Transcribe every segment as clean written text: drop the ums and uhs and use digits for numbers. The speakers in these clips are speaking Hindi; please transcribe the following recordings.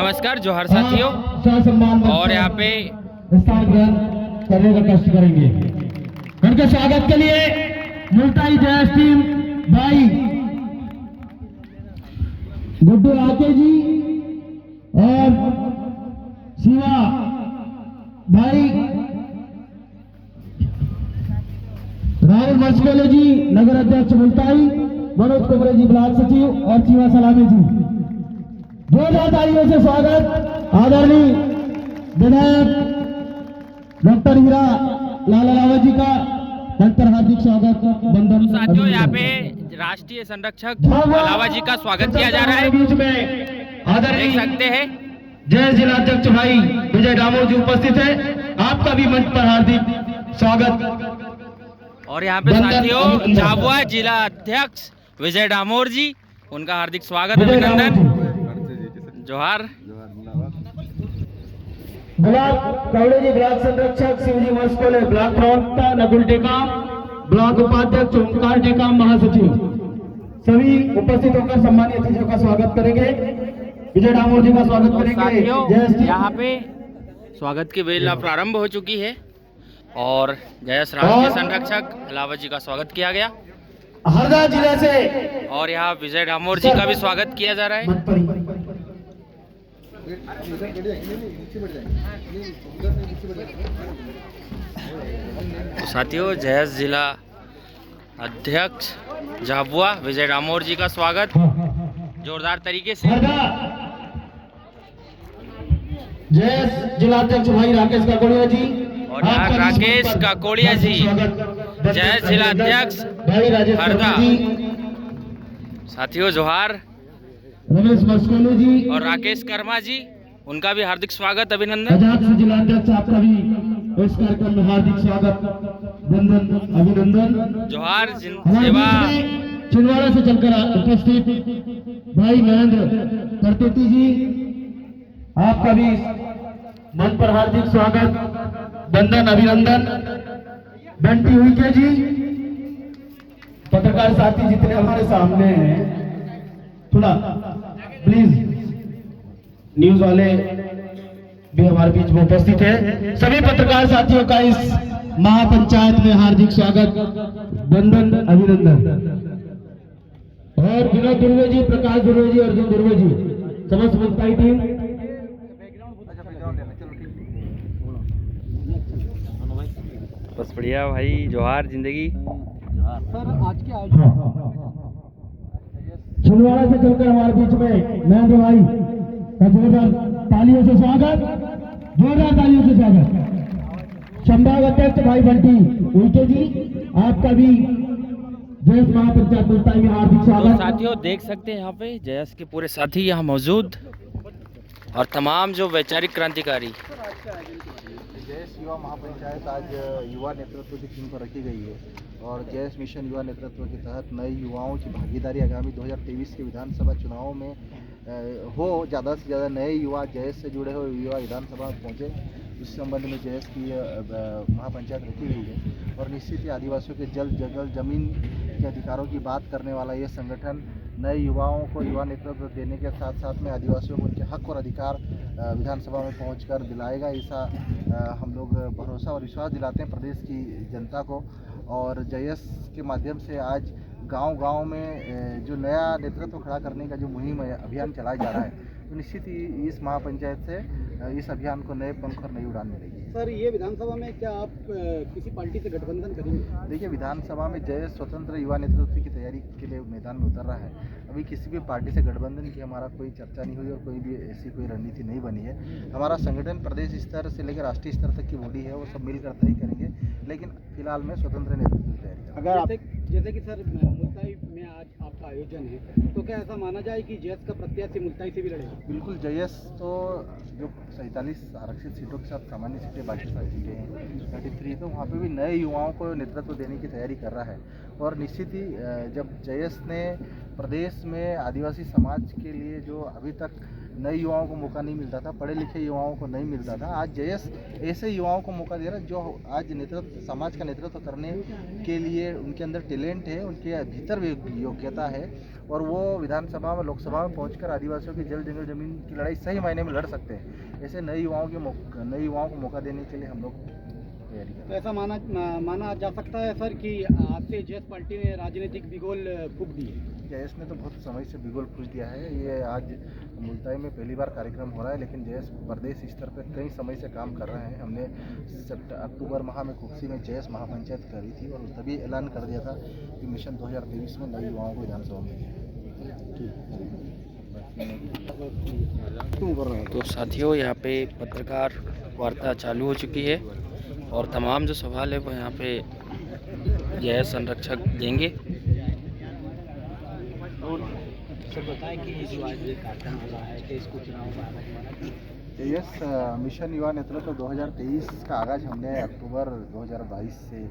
नमस्कार जोहार साथियों। और यहाँ पे स्थान ग्रहण करने का कष्ट करेंगे। उनके स्वागत के लिए मुल्ताई जयस टीम भाई गुड्डू आके जी और शिवा भाई, राहुल मस्कोले जी नगर अध्यक्ष मुल्ताई, मनोज कुमरे जी ब्लॉक सचिव और शिवा सलामी जी, जोरदार तालियों से स्वागत। आदरणीय विधायक डॉक्टर हीरा लाला रावत जी का डॉक्टर हार्दिक स्वागत बंदन। साथियों यहाँ पे राष्ट्रीय संरक्षक अलावा जी का स्वागत किया जा रहा है। बीच में देख आदरणीय सकते हैं जय जिलाध्यक्ष भाई विजय डामोर जी उपस्थित है, आपका भी मंच पर हार्दिक स्वागत। और यहाँ पे साथियों झाबुआ जिला अध्यक्ष विजय डामोर जी, उनका हार्दिक स्वागत, अभिनंदन, जोहार। ब्लॉक कवड़े जी ब्लॉक संरक्षक शिवजी मस्कोले, ब्लॉक प्रवक्ता नकुल टेकाम, ब्लॉक उपाध्यक्ष ओमकार टेकाम महासचिव, सभी उपस्थित होकर सम्मानित अतिथियों का स्वागत करेंगे। विजय डामोर जी का स्वागत करेंगे। साथियों यहाँ पे स्वागत की बेला प्रारंभ हो चुकी है और जयस राष्ट्रीय संरक्षक अलावा जी का स्वागत किया गया। हरदा जिले से और यहाँ विजय डामोर जी का भी स्वागत किया जा रहा है। तो साथियों जयस जिला अध्यक्ष झाबुआ विजय डामोर जी का स्वागत जोरदार तरीके से। जय जिलाध्यक्ष भाई राकेश काकोड़िया जी और यहाँ राकेश काकोड़िया जी, जय जिलाध्यक्ष भाई राजेश हरदा। जी, साथियों जोहार। रमेश मस्कोलू जी और राकेश कर्मा जी, उनका भी हार्दिक स्वागत, अभिनंदन। आजाद से जिलाध्यक्ष आपका भी इस कार्यक्रम में हार्दिक स्वागत, वंदन, अभिनंदन, जोहार। सेवा छिंदवाड़ा से चलकर उपस्थित भाई महेंद्र करतेती जी, आपका भी मन पर हार्दिक स्वागत, वंदन, अभिनंदन। बंटी हुईके जी, पत्रकार साथी जितने हमारे सामने हैं थोड़ा प्लीज, न्यूज वाले भी हमारे बीच में उपस्थित है। सभी पत्रकार साथियों का इस महापंचायत में हार्दिक स्वागत, वंदन, अभिनंदन। और विनोद दुर्वे जी, प्रकाश दुर्वे जी, अर्जुन दुर्वे जी, समस्त मुल्ताई टीम। बस बढ़िया भाई, जोहार जिंदगी। सर आज के छिंदवाड़ा से चलकर हमारे बीच में महेंद्र भाई का जोरदार तालियों से स्वागत, जोरदार तालियों से स्वागत। संभाग अध्यक्ष भाई बंटी उल्टे जी, आपका भी जयस महापंचायत मुल्ताई में हार्दिक तो स्वागत। साथियों देख सकते हैं यहाँ पे जयस के पूरे साथी यहाँ मौजूद और तमाम जो वैचारिक क्रांतिकारी। जयस युवा महापंचायत आज युवा नेतृत्व की थीम पर रखी गई है और जयस मिशन युवा नेतृत्व के तहत नए युवाओं की भागीदारी आगामी 2023 के विधानसभा चुनावों में हो, ज़्यादा से ज़्यादा नए युवा जयस से जुड़े हुए युवा विधानसभा में पहुँचे, इस संबंध में जयस की महापंचायत रखी गई है। और निश्चित ही आदिवासियों के जल जंगल जमीन के अधिकारों की बात करने वाला ये संगठन नए युवाओं को युवा नेतृत्व देने के साथ साथ में आदिवासियों को उनके हक और अधिकार विधानसभा में पहुंचकर दिलाएगा, ऐसा हम लोग भरोसा और विश्वास दिलाते हैं प्रदेश की जनता को। और जयस के माध्यम से आज गांव-गांव में जो नया नेतृत्व खड़ा करने का जो मुहिम अभियान चलाया जा रहा है, तो निश्चित ही इस महापंचायत से इस अभियान को नए पंख और नई उड़ान मिलेगी। सर ये विधानसभा में क्या आप किसी पार्टी से गठबंधन करेंगे? देखिए विधानसभा में जयस स्वतंत्र युवा नेतृत्व की तैयारी के लिए मैदान में उतर रहा है। अभी किसी भी पार्टी से गठबंधन की हमारा कोई चर्चा नहीं हुई और कोई भी ऐसी कोई रणनीति नहीं बनी है। हमारा संगठन प्रदेश स्तर से लेकर राष्ट्रीय स्तर तक की बॉडी है, वो सब मिलकर तय करेंगे, लेकिन फिलहाल में स्वतंत्र नेतृत्व की तैयारी कर रहा हूं। जैसे कि सर मुल्ताई में आज आपका आयोजन है, तो क्या ऐसा माना जाए कि जयस का प्रत्याशी मुल्ताई से भी लड़ेगा? बिल्कुल, जयस तो जो 47 आरक्षित सीटों के साथ सामान्य सीटें बाकी सारी सीटें हैं 33, तो वहाँ पे भी नए युवाओं को नेतृत्व देने की तैयारी कर रहा है। और निश्चित ही जब जयस ने प्रदेश में आदिवासी समाज के लिए जो अभी तक नए युवाओं को मौका नहीं मिलता था, पढ़े लिखे युवाओं को नहीं मिलता था। आज जयस ऐसे युवाओं को मौका दे रहा है जो आज नेतृत्व, समाज का नेतृत्व करने के लिए उनके अंदर टैलेंट है, उनके भीतर भी योग्यता है और वो विधानसभा में, लोकसभा में पहुंचकर आदिवासियों की जल जंगल जमीन की लड़ाई सही मायने में लड़ सकते हैं। ऐसे नए युवाओं को मौका देने के लिए हम लोग तैयारी कर रहे हैं। तो ऐसा माना जा सकता है सर कि आज से जयस पार्टी ने राजनीतिक बिगुल फूंक दी है? जयस ने तो बहुत समय से बिगुल फूंक दिया है। ये आज मुल्ताई में पहली बार कार्यक्रम हो रहा है, लेकिन जयस प्रदेश स्तर पर कई समय से काम कर रहे हैं। हमने अक्टूबर माह में कुक्सी में जयस महापंचायत करी थी और तभी ऐलान कर दिया था कि मिशन 2023 में नए युवाओं को विधानसभा में। तो साथियों, यहाँ पे पत्रकार वार्ता चालू हो चुकी है और तमाम जो सवाल है वो यहाँ पे जय संरक्षक देंगे। सर बताएं कि जो आज ये कार्यक्रम हो रहा है कि इसको चुनाव यस मिशन युवा नेतृत्व 2023 का आगाज हमने अक्टूबर 2022 से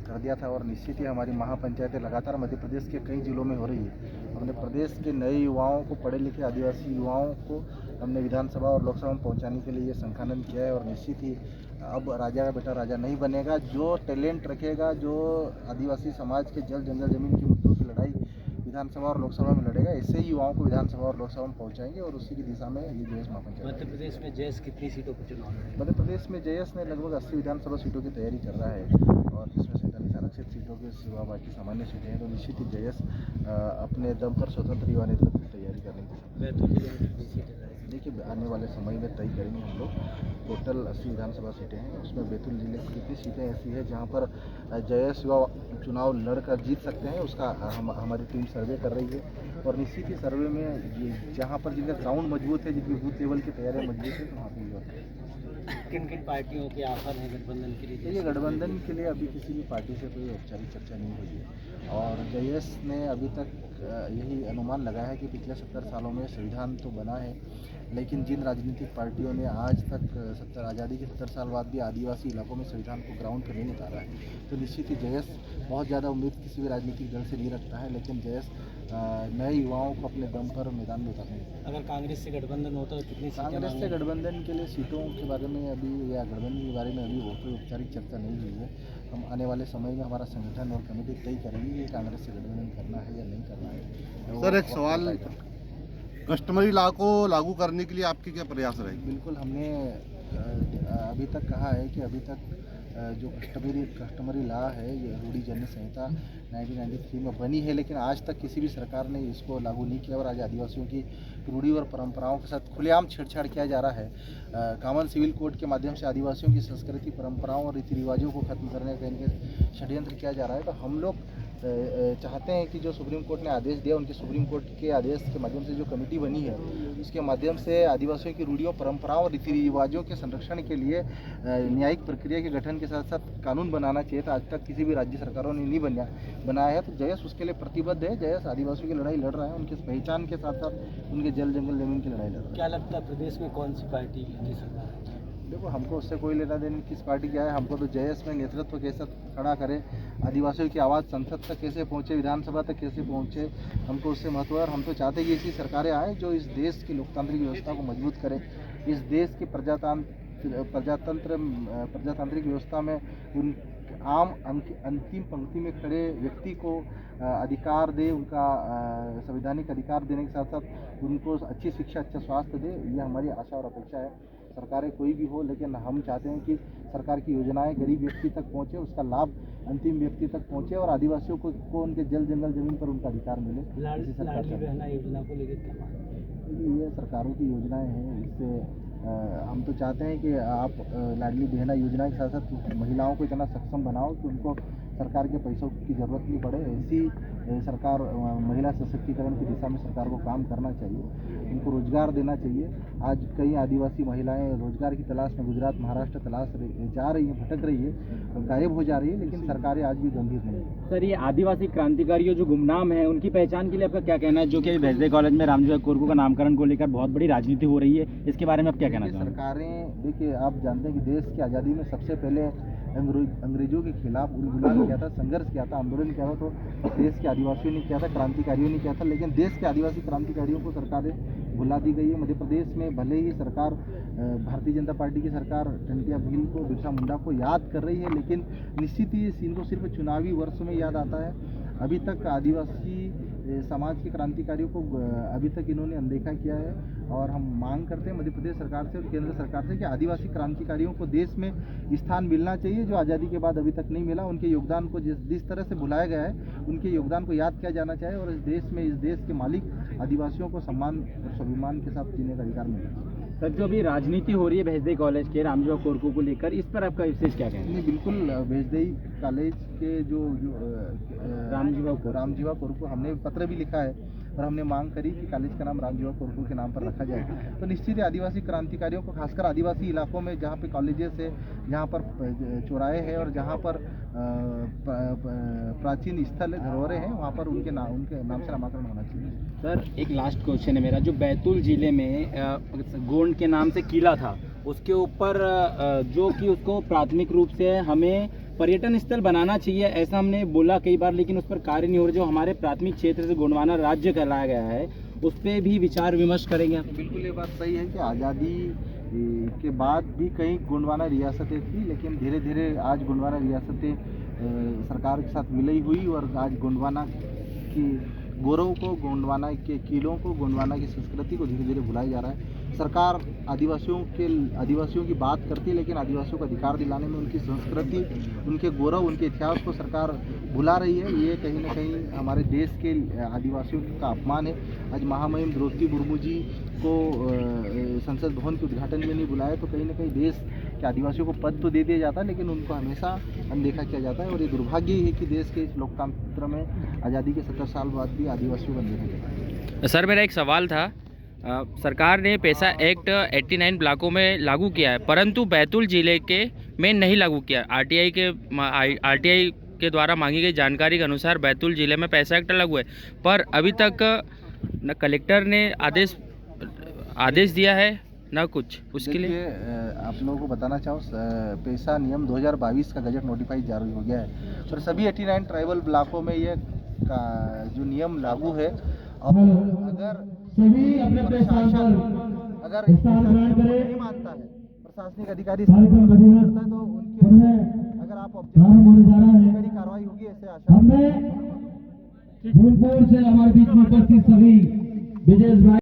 कर दिया था और निश्चित ही हमारी महापंचायतें लगातार मध्य प्रदेश के कई जिलों में हो रही है। हमने प्रदेश के नए युवाओं को, पढ़े लिखे आदिवासी युवाओं को हमने विधानसभा और लोकसभा में पहुंचाने के लिए ये संखानन किया है और निश्चित ही अब राजा का बेटा राजा नहीं बनेगा। जो टैलेंट रखेगा, जो आदिवासी समाज के जल जंगल जमीन के मुद्दों की लड़ाई विधानसभा और लोकसभा में लड़ेगा, ऐसे ही युवाओं को विधानसभा और लोकसभा में पहुंचाएंगे और उसी की दिशा में ये जयस महापंचायत। मध्य प्रदेश में जयस कितनी सीटों पर चुनाव है? मध्य प्रदेश में जयस ने लगभग 80 विधानसभा सीटों की तैयारी कर रहा है और जिसमें 47 आरक्षित सीटों के सिवा बाकी सामान्य सीटें हैं। तो निश्चित ही जयस अपने दम पर स्वतंत्र युवा नेतृत्व की तैयारी करने की देखिए आने वाले समय में तय करेंगे हम लोग। टोटल 80 विधानसभा सीटें हैं, उसमें बैतूल जिले की कितनी सीटें ऐसी है जहां पर जयस युवा चुनाव लड़कर जीत सकते हैं, उसका हमारी टीम सर्वे कर रही है और निश्चित ही सर्वे में जहां पर जिनका ग्राउंड मजबूत है, जिनकी बूथ लेवल की तैयारियाँ मजबूत है, तो वहाँ पर युवा किन किन पार्टियों के ऑफर हैं गठबंधन के लिए? ये गठबंधन के लिए अभी किसी भी पार्टी से कोई औपचारिक चर्चा नहीं हुई है और जयस ने अभी तक यही अनुमान लगाया है कि पिछले 70 सालों में संविधान तो बना है, लेकिन जिन राजनीतिक पार्टियों ने आज तक आज़ादी के 70 साल बाद भी आदिवासी इलाकों में संविधान को ग्राउंड पर नहीं उतारा है, तो निश्चित ही जयस बहुत ज़्यादा उम्मीद किसी भी राजनीतिक दल से नहीं रखता है, लेकिन जयस नए युवाओं को अपने दम पर मैदान में उतारने। अगर कांग्रेस से गठबंधन होता है तो कितनी कांग्रेस से गठबंधन के लिए सीटों के बारे में अभी या गठबंधन के बारे में अभी कोई औपचारिक चर्चा नहीं हुई है। हम आने वाले समय में हमारा संगठन और कमेटी तय करेंगे कि कांग्रेस से गठबंधन करना है या नहीं करना है। सर एक सवाल, कस्टमरी लॉ को लागू करने के लिए आपके क्या प्रयास रहेंगे? बिल्कुल, हमने अभी तक कहा है कि अभी तक जो कस्टमरी लॉ है, ये रूढ़िजन्य संहिता 1993 में बनी है, लेकिन आज तक किसी भी सरकार ने इसको लागू नहीं किया और आज आदिवासियों की रूढ़ी और परंपराओं के साथ खुलेआम छेड़छाड़ किया जा रहा है। कॉमन सिविल कोड के माध्यम से आदिवासियों की संस्कृति, परंपराओं और रीति रिवाजों को खत्म करने का इनके षड्यंत्र किया जा रहा है। तो हम लोग चाहते हैं कि जो सुप्रीम कोर्ट ने आदेश दिया, उनके सुप्रीम कोर्ट के आदेश के माध्यम से जो कमेटी बनी है, उसके माध्यम से आदिवासियों की रूढ़ियों, परंपराओं और रीति रिवाजों के संरक्षण के लिए न्यायिक प्रक्रिया के गठन के साथ साथ कानून बनाना चाहिए था। आज तक किसी भी राज्य सरकारों ने नहीं बनाया है, तो जयस उसके लिए प्रतिबद्ध है। जयस आदिवासियों की लड़ाई लड़ रहा है, उनकी पहचान के साथ साथ उनके जल जंगल जमीन की लड़ाई लड़ रहा है। क्या लगता है प्रदेश में कौन सी पार्टी की सरकार है? देखो, हमको उससे कोई लेना देना किस पार्टी का है, हमको तो जयस में नेतृत्व कैसे खड़ा करे, आदिवासियों की आवाज़ संसद तक कैसे पहुंचे, विधानसभा तक कैसे पहुंचे, हमको उससे महत्व है। और हम तो चाहते हैं कि ऐसी सरकारें आए जो इस देश की लोकतांत्रिक व्यवस्था को मजबूत करें, इस देश की प्रजातांत्रिक व्यवस्था में उन आम अंतिम पंक्ति में खड़े व्यक्ति को अधिकार दे, उनका संवैधानिक अधिकार देने के साथ साथ उनको अच्छी शिक्षा, अच्छा स्वास्थ्य दे। ये हमारी आशा और अपेक्षा है। सरकारें कोई भी हो, लेकिन हम चाहते हैं कि सरकार की योजनाएं गरीब व्यक्ति तक पहुंचे, उसका लाभ अंतिम व्यक्ति तक पहुंचे और आदिवासियों को उनके जल जंगल जमीन पर उनका अधिकार मिले। लाडली बहना योजना को लेकर क्या मांग? ये सरकारों की योजनाएं हैं, इससे हम तो चाहते हैं कि आप लाडली बहना योजना के साथ साथ महिलाओं को इतना सक्षम बनाओ कि उनको सरकार के पैसों की ज़रूरत नहीं पड़े। ऐसी सरकार महिला सशक्तिकरण की दिशा में सरकार को काम करना चाहिए, उनको रोजगार देना चाहिए। आज कई आदिवासी महिलाएं रोजगार की तलाश में गुजरात, महाराष्ट्र जा रही हैं, भटक रही है, गायब हो जा रही है, लेकिन सरकारें आज भी गंभीर नहीं है। सर, ये आदिवासी क्रांतिकारियों जो गुमनाम हैं, उनकी पहचान के लिए आपका क्या कहना है? जो कि भैंसदेव कॉलेज में रामजी कोरकू का नामकरण को लेकर बहुत बड़ी राजनीति हो रही है, इसके बारे में आप क्या कहना चाहेंगे? सरकारें, देखिए, आप जानते हैं कि देश की आज़ादी में सबसे पहले अंग्रेजों के खिलाफ उन्मूलन किया था, संघर्ष किया था, आंदोलन किया था, तो देश के आदिवासियों ने किया था, क्रांतिकारियों ने किया था। लेकिन देश के आदिवासी क्रांतिकारियों को सरकारें भुला दी गई है। मध्य प्रदेश में भले ही सरकार भारतीय जनता पार्टी की सरकार टंटिया भील को, बिरसा मुंडा को याद कर रही है, लेकिन निश्चित ही इनको सिर्फ चुनावी वर्ष में याद आता है। अभी तक आदिवासी समाज के क्रांतिकारियों को अभी तक इन्होंने अनदेखा किया है, और हम मांग करते हैं मध्य प्रदेश सरकार से और केंद्र सरकार से कि आदिवासी क्रांतिकारियों को देश में स्थान मिलना चाहिए, जो आज़ादी के बाद अभी तक नहीं मिला। उनके योगदान को जिस तरह से भुलाया गया है, उनके योगदान को याद किया जाना चाहिए, और इस देश के मालिक आदिवासियों को सम्मान और स्वाभिमान के साथ जीने का अधिकार मिले। सर, जो अभी राजनीति हो रही है भेजदई कॉलेज के रामजीवा कोरकू को लेकर, इस पर आपका विशेष क्या कहना है? नहीं, बिल्कुल भेजदई कॉलेज के जो रामजीवा कोरकू, हमने पत्र भी लिखा है और हमने मांग करी कि कॉलेज का नाम रामजीवा कोरकू के नाम पर रखा जाए। तो निश्चित ही आदिवासी क्रांतिकारियों को, खासकर आदिवासी इलाकों में जहाँ पे कॉलेजेस है, जहाँ पर चौराहे हैं और जहाँ पर प्राचीन स्थल धरोहरें हैं, वहाँ पर उनके नाम से नामकरण होना चाहिए। सर, एक लास्ट क्वेश्चन है मेरा। जो बैतूल जिले में गोंड के नाम से किला था, उसके ऊपर जो कि उसको प्राथमिक रूप से हमें पर्यटन स्थल बनाना चाहिए, ऐसा हमने बोला कई बार, लेकिन उस पर कार्य नहीं हो रहा। जो हमारे प्राथमिक क्षेत्र से गोंडवाना राज्य कहलाया गया है, उस पर भी विचार विमर्श करेंगे आप? बिल्कुल, ये बात सही है कि आज़ादी के बाद भी कई गोंडवाना रियासतें थी, लेकिन धीरे धीरे आज गोंडवाना रियासतें सरकार के साथ विलय हुई, और आज गोंडवाना की गौरव को, गोंडवाना के किलों को, गोंडवाना की संस्कृति को धीरे धीरे भुलाया जा रहा है। सरकार आदिवासियों की बात करती है, लेकिन आदिवासियों को अधिकार दिलाने में उनकी संस्कृति, उनके गौरव, उनके इतिहास को सरकार भुला रही है। ये कहीं ना कहीं हमारे देश के आदिवासियों का अपमान है। आज महामहिम द्रौपदी मुर्मू जी को संसद भवन के उद्घाटन में नहीं बुलाया, तो कहीं ना कहीं देश के आदिवासियों को पद तो दे दिया जाता है, लेकिन उनको हमेशा अनदेखा किया जाता है। और ये दुर्भाग्य है कि देश के इस लोकतंत्र में आज़ादी के 70 साल बाद भी आदिवासियों को अनदेखा किया जाता है। सर, मेरा एक सवाल था। सरकार ने पैसा एक्ट 89 ब्लॉकों में लागू किया है, परंतु बैतूल जिले के में नहीं लागू किया। आरटीआई के द्वारा मांगी गई जानकारी के अनुसार बैतूल जिले में पैसा एक्ट लागू है, पर अभी तक न कलेक्टर ने आदेश दिया है न कुछ उसके लिए। आप लोगों को बताना चाहूँ, पैसा नियम 2022 का गजट नोटिफाइड जारी हो गया है, और सभी 89 ट्राइबल ब्लॉकों में ये जो नियम लागू है। और अगर प्रशासन नहीं मानता है, प्रशासनिक अधिकारी करता है, तो उनके अगर आप कड़ी कार्रवाई होगी, ऐसे आशा। से हमारे बीच में उपस्थित सभी विजय